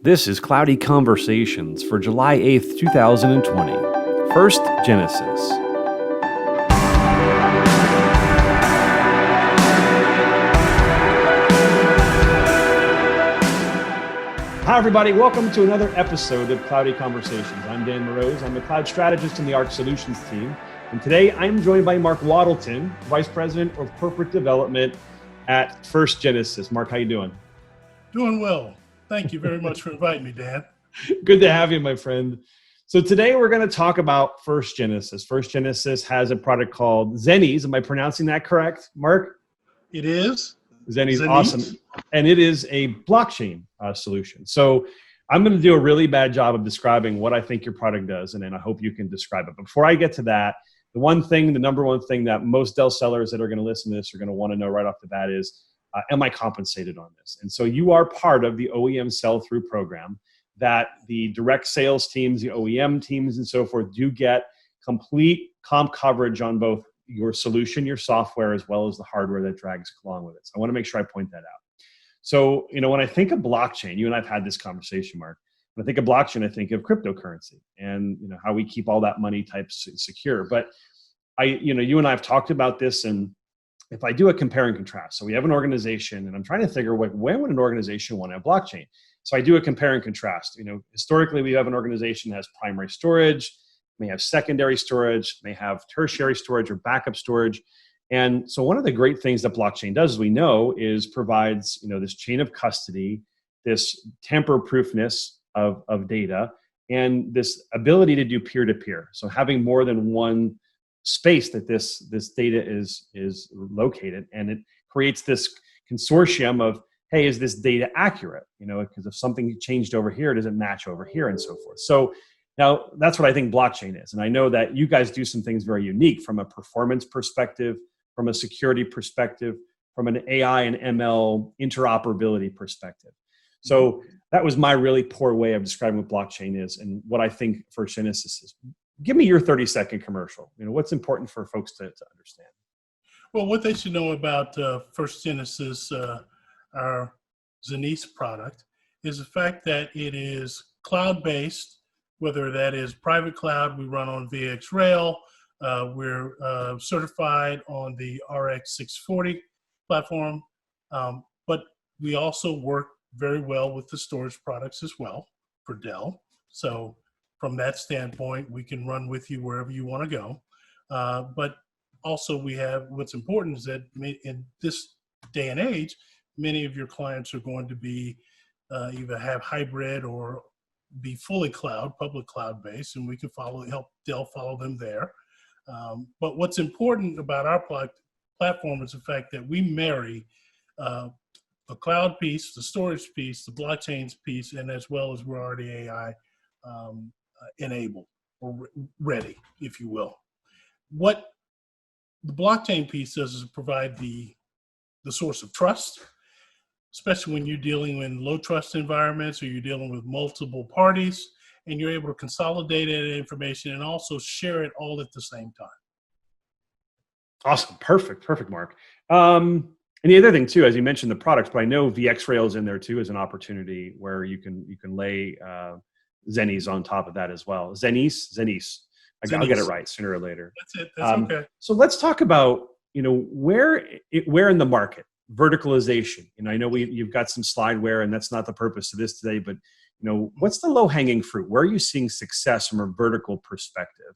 This is Cloudy Conversations for July 8th, 2020. First Genesis. Hi, everybody. Welcome to another episode of Cloudy Conversations. I'm Dan Mroz. I'm a cloud strategist in the ARC Solutions team. And today I'm joined by Mark Waddleton, Vice President of Corporate Development at First Genesis. Mark, how you doing? Doing well. Thank you very much for inviting me, Dan. Good to have you, my friend. So today we're going to talk about First Genesis. First Genesis has a product called Xenese. Am I pronouncing that correct, Mark? It is. Xenese, awesome. And it is a blockchain solution. So I'm going to do a really bad job of describing what I think your product does, and then I hope you can describe it. But before I get to that, the number one thing that most Dell sellers that are going to listen to this are going to want to know right off the bat is, am I compensated on this? And so you are part of the OEM sell-through program that the direct sales teams, the OEM teams, and so forth do get complete comp coverage on both your solution, your software, as well as the hardware that drags along with it. So I want to make sure I point that out. So, when I think of blockchain, you and I've had this conversation, Mark. When I think of blockchain, I think of cryptocurrency and how we keep all that money types secure. But you and I have talked about this, and if I do a compare and contrast, so we have an organization, and I'm trying to figure when would an organization want to have blockchain? So I do a compare and contrast. Historically, we have an organization that has primary storage, may have secondary storage, may have tertiary storage or backup storage. And so one of the great things that blockchain does, as we know, is provides this chain of custody, this tamper-proofness of data, and this ability to do peer-to-peer. So having more than one space that this data is located, and it creates this consortium of, hey, is this data accurate? Because if something changed over here, does it match over here, and so forth. So now that's what I think blockchain is. And I know that you guys do some things very unique from a performance perspective, from a security perspective, from an AI and ML interoperability perspective. So that was my really poor way of describing what blockchain is and what I think First Genesis is. Give me your 30-second commercial. What's important for folks to understand? Well, what they should know about First Genesis, our Xenese product, is the fact that it is cloud-based, whether that is private cloud, we run on VxRail, we're certified on the RX640 platform, but we also work very well with the storage products as well for Dell. So from that standpoint, we can run with you wherever you want to go. But also what's important is that in this day and age, many of your clients are going to be either have hybrid or be fully public cloud based, and we can help Dell follow them there. But what's important about our platform is the fact that we marry the cloud piece, the storage piece, the blockchains piece, and as well as we're already AI enabled or ready, if you will. What the blockchain piece does is provide the source of trust, especially when you're dealing in low trust environments or you're dealing with multiple parties, and you're able to consolidate that information and also share it all at the same time. Awesome. Perfect, Mark. And the other thing too, as you mentioned the products, but I know VxRail is in there too as an opportunity where you can lay Xenese on top of that as well. Xenese. I'll get it right sooner or later. That's it. That's okay. So let's talk about where in the market verticalization. I know you've got some slideware, and that's not the purpose of this today. But what's the low hanging fruit? Where are you seeing success from a vertical perspective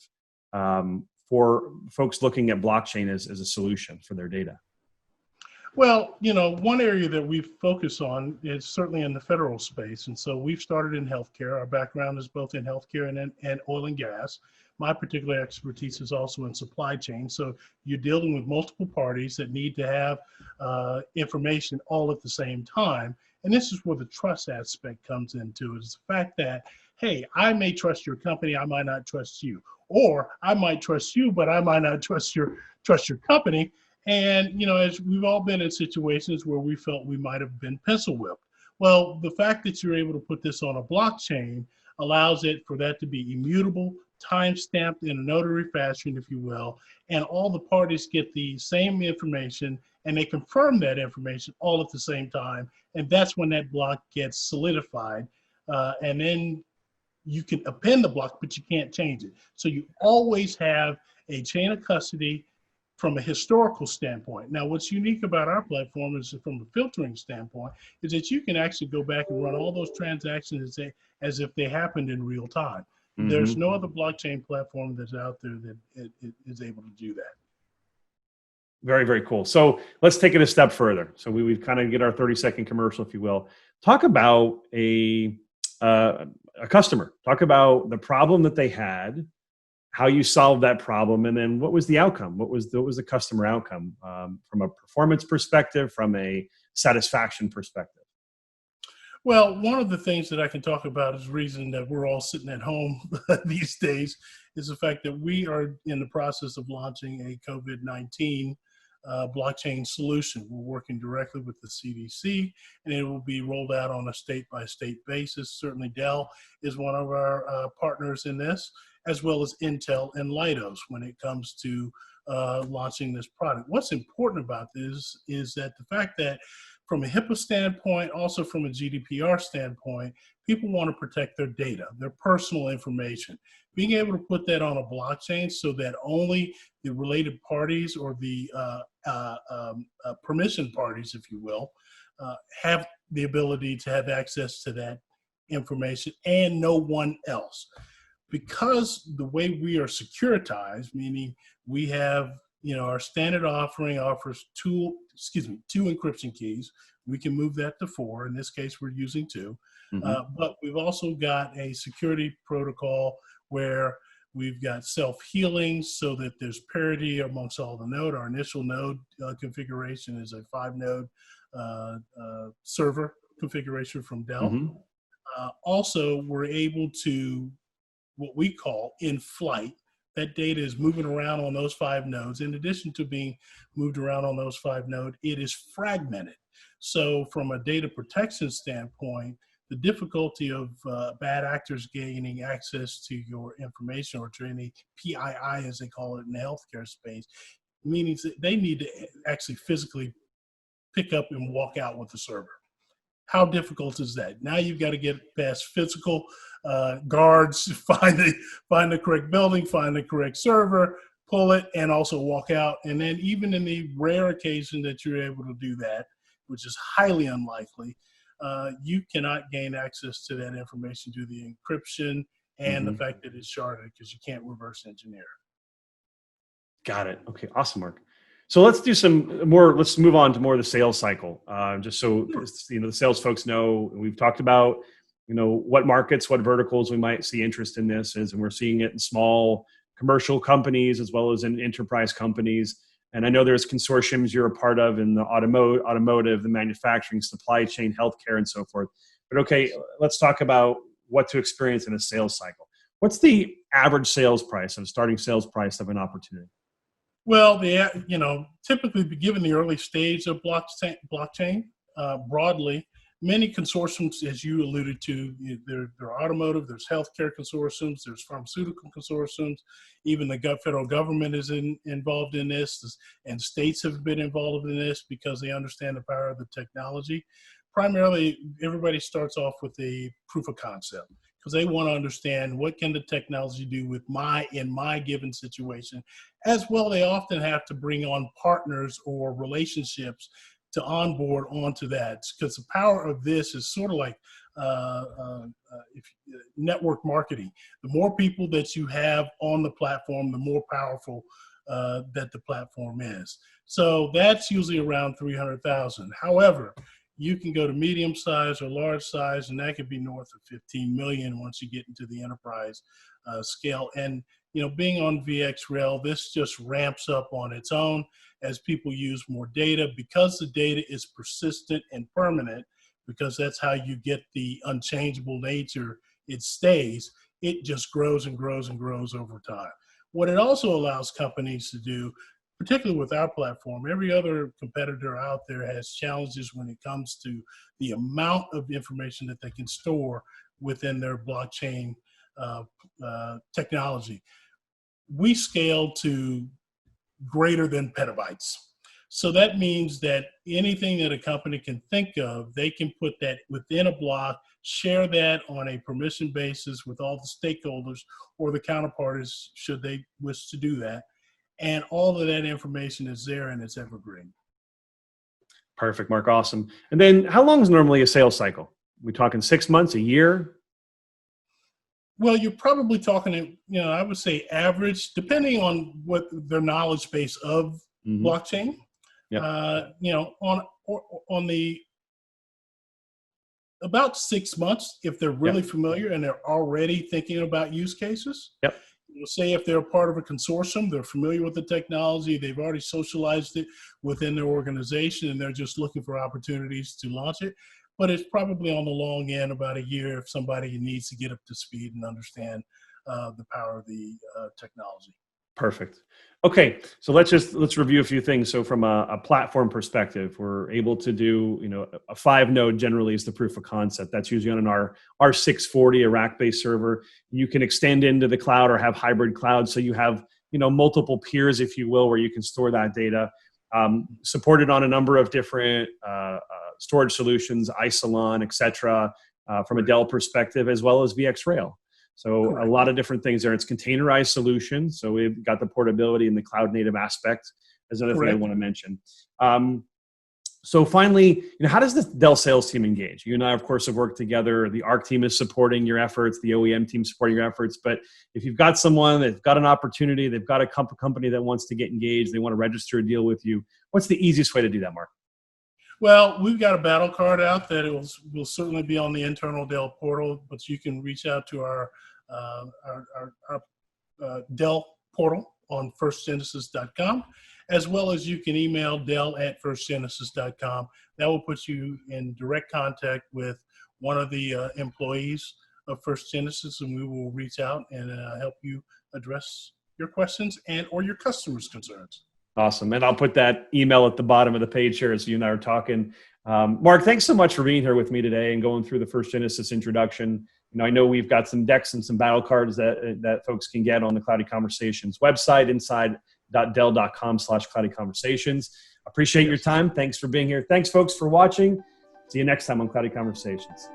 for folks looking at blockchain as a solution for their data? Well, one area that we focus on is certainly in the federal space. And so we've started in healthcare. Our background is both in healthcare and oil and gas. My particular expertise is also in supply chain. So you're dealing with multiple parties that need to have information all at the same time. And this is where the trust aspect comes into it. It's the fact that, hey, I may trust your company, I might not trust you. Or I might trust you, but I might not trust your company. And, as we've all been in situations where we felt we might have been pencil whipped. Well, the fact that you're able to put this on a blockchain allows it for that to be immutable, time-stamped in a notary fashion, if you will, and all the parties get the same information and they confirm that information all at the same time. And that's when that block gets solidified and then you can append the block, but you can't change it. So you always have a chain of custody from a historical standpoint. Now, what's unique about our platform is from a filtering standpoint, is that you can actually go back and run all those transactions as if they happened in real time. There's no other blockchain platform that's out there that is able to do that. Very, very cool. So let's take it a step further. So we've kind of get our 30-second commercial, if you will. Talk about a customer. Talk about the problem that they had, how you solved that problem, and then what was the outcome? What was the customer outcome from a performance perspective, from a satisfaction perspective? Well, one of the things that I can talk about is the reason that we're all sitting at home these days is the fact that we are in the process of launching a COVID-19 blockchain solution. We're working directly with the CDC, and it will be rolled out on a state-by-state basis. Certainly Dell is one of our partners in this, as well as Intel and Leidos when it comes to launching this product. What's important about this is that the fact that from a HIPAA standpoint, also from a GDPR standpoint, people want to protect their data, their personal information. Being able to put that on a blockchain so that only the related parties or the permission parties, if you will, have the ability to have access to that information and no one else. Because the way we are securitized, meaning we have, our standard offering offers two encryption keys. We can move that to 4. In this case, we're using 2. But we've also got a security protocol where we've got self-healing so that there's parity amongst all the node. Our initial node configuration is a 5-node server configuration from Dell. Also, we're able to, what we call in flight, that data is moving around on those 5 nodes. In addition to being moved around on those 5 nodes, it is fragmented. So from a data protection standpoint, the difficulty of bad actors gaining access to your information, or to any PII, as they call it in the healthcare space, means that they need to actually physically pick up and walk out with the server. How difficult is that? Now you've got to get past physical guards, find the correct building, find the correct server, pull it, and also walk out. And then even in the rare occasion that you're able to do that, which is highly unlikely, you cannot gain access to that information due to the encryption and the fact that it's sharded, because you can't reverse engineer. Got it. Okay, awesome, Mark. So let's do some more. Let's move on to more of the sales cycle, just so the sales folks know. We've talked about what markets, what verticals we might see interest in this is, and we're seeing it in small commercial companies as well as in enterprise companies. And I know there's consortiums you're a part of in the automotive, the manufacturing, supply chain, healthcare, and so forth. But okay, let's talk about what to experience in a sales cycle. What's the average sales price, starting sales price of an opportunity? Well, typically given the early stage of blockchain, broadly, many consortiums, as you alluded to, there are automotive, there's healthcare consortiums, there's pharmaceutical consortiums, even the federal government is involved in this, and states have been involved in this because they understand the power of the technology. Primarily, everybody starts off with a proof of concept, because they want to understand what can the technology do in my given situation. As well, they often have to bring on partners or relationships to onboard onto that, because the power of this is sort of like network marketing. The more people that you have on the platform, the more powerful that the platform is. So that's usually around 300,000. However, you can go to medium size or large size, and that could be north of 15 million once you get into the enterprise scale. And being on VxRail, this just ramps up on its own as people use more data, because the data is persistent and permanent, because that's how you get the unchangeable nature. It stays. It just grows and grows and grows over time. What it also allows companies to do, particularly with our platform, every other competitor out there has challenges when it comes to the amount of information that they can store within their blockchain technology. We scale to greater than petabytes. So that means that anything that a company can think of, they can put that within a block share that on a permission basis with all the stakeholders or the counterparties should they wish to do that. And all of that information is there and it's evergreen. Perfect, Mark. Awesome. And then how long is normally a sales cycle? We talking 6 months, a year? Well, you're probably talking, I would say average, depending on what their knowledge base of blockchain. Yep. On the about 6 months, if they're really familiar and they're already thinking about use cases. Yep. Say if they're part of a consortium, they're familiar with the technology, they've already socialized it within their organization, and they're just looking for opportunities to launch it. But it's probably on the long end, about a year, if somebody needs to get up to speed and understand the power of the technology. Perfect. Okay, so let's review a few things. So from a platform perspective, we're able to do, a 5-node generally is the proof of concept. That's usually on an R640, a rack-based server. You can extend into the cloud or have hybrid cloud, so you have multiple peers, if you will, where you can store that data. Supported on a number of different storage solutions, Isilon, et cetera, from a Dell perspective, as well as VxRail. So a lot of different things there. It's containerized solution. So we've got the portability and the cloud native aspect as another thing I want to mention. So finally, how does the Dell sales team engage? You and I, of course, have worked together. The ARC team is supporting your efforts. The OEM team is supporting your efforts. But if you've got someone that's got an opportunity, they've got a company that wants to get engaged, they want to register a deal with you, what's the easiest way to do that, Mark? Well, we've got a battle card out that will certainly be on the internal Dell portal, but you can reach out to our Dell portal on firstgenesis.com, as well as you can email dell@firstgenesis.com. That will put you in direct contact with one of the employees of First Genesis, and we will reach out and help you address your questions and or your customers' concerns. Awesome. And I'll put that email at the bottom of the page here as you and I are talking. Mark, thanks so much for being here with me today and going through the First Genesis introduction. I know we've got some decks and some battle cards that folks can get on the Cloudy Conversations website, inside.dell.com/Cloudy Conversations. Appreciate your time. Thanks for being here. Thanks, folks, for watching. See you next time on Cloudy Conversations.